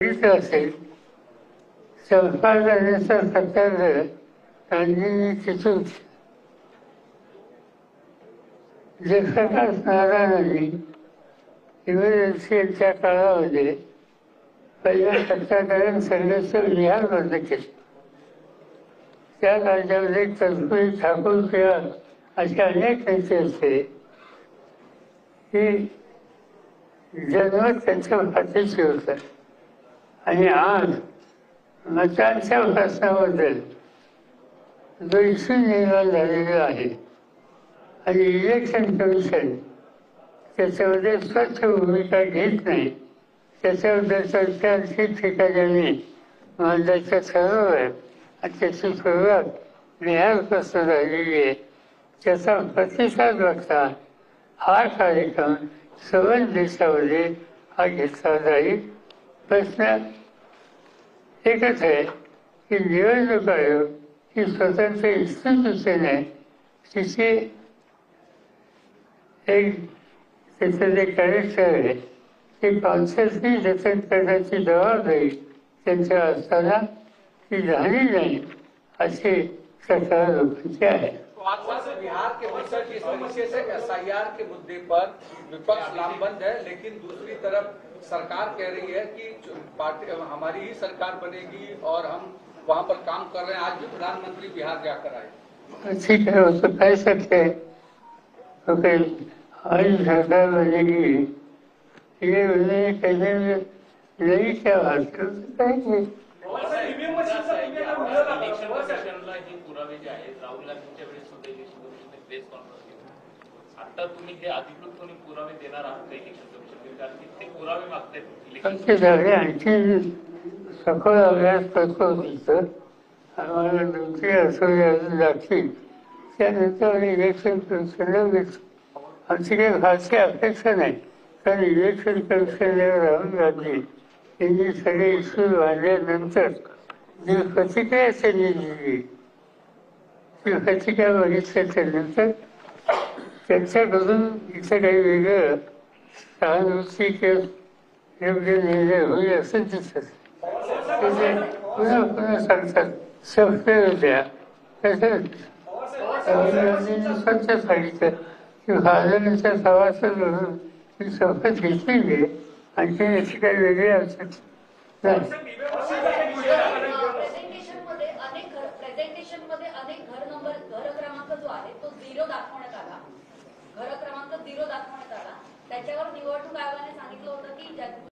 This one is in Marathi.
असेल संस्कार करण्याचा सत्याग्रह गांधींनी तिथून जगप्रकाश नारायणांनी इमर्जन्सीच्या काळामध्ये पहिल्या सत्याग्रह संघाचं विहार बंद केले. त्या राज्यामध्ये कर्पूरी ठाकूर किंवा असे अनेक नेते असते की जन्म त्यांच्या हाताशी होता. आणि आज मतांच्या प्रश्नाबद्दल जो इश्यू निर्माण झालेला आहे आणि इलेक्शन कमिशन त्याच्यामध्ये स्वच्छ भूमिका घेत नाही, त्याच्याबद्दलचा विचार ठिकठिकाणी मांडायचं ठरवलं आहे आणि त्याची सुरुवात बिहारपासून झालेली आहे. त्याचा प्रतिसाद बघता हा कार्यक्रम सर्व देशामध्ये हा घेतला जाईल. प्रश्न एकच आहे की निवडणूक आयोग ही स्वतंत्र इन्स्टिट्यूशन आहे, तिची एक त्याचं जे कॅरेक्टर आहे ते कॉन्शियसली जतन करण्याची जबाबदारी त्यांच्या असताना ती झाली नाही अशी तक्रार लोकांची आहे. बिहार के मुद्दे की समस्या से एसआईआर के मुद्दे पर विपक्ष लामबंद है, लेकिन दूसरी तरफ सरकार कह रही है कि पार्टी हमारी ही सरकार बनेगी और हम वहां पर काम कर रहे हैं. आज भी प्रधानमंत्री बिहार जाकर आए. ठीक है, वो तो कह सकते हैं क्योंकि हमारी सरकार बनेगी, ये उन्होंने कहने में नहीं क्या बात कहेंगे. आणखी सखोल अभ्यास करतो तिथं आम्हाला दुसरी असोली अजून लागतील. त्यानंतर इलेक्शन कमिशनला घेतो. आमची काही फारशी अपेक्षा नाही, कारण इलेक्शन कमिशनला राहुल गांधी यांनी सगळे इश्यू वाढल्यानंतर जी प्रतिक्रिया त्यांनी दिली ती प्रतिक्रिया बघितल्याच्यानंतर त्यांच्याकडून इथं काही वेगळं सहानुभूती किंवा योग्य निर्णय होईल असं दिसत. त्याचे पुन्हा पुन्हा सांगतात सफेर द्या. तसंच राहुल गांधींनी स्वच्छ सांगितलं की भाजपच्या सभासद म्हणून ही शपथ घेतलेली आहे, आणखी याची काही वेगळी असेल नाही.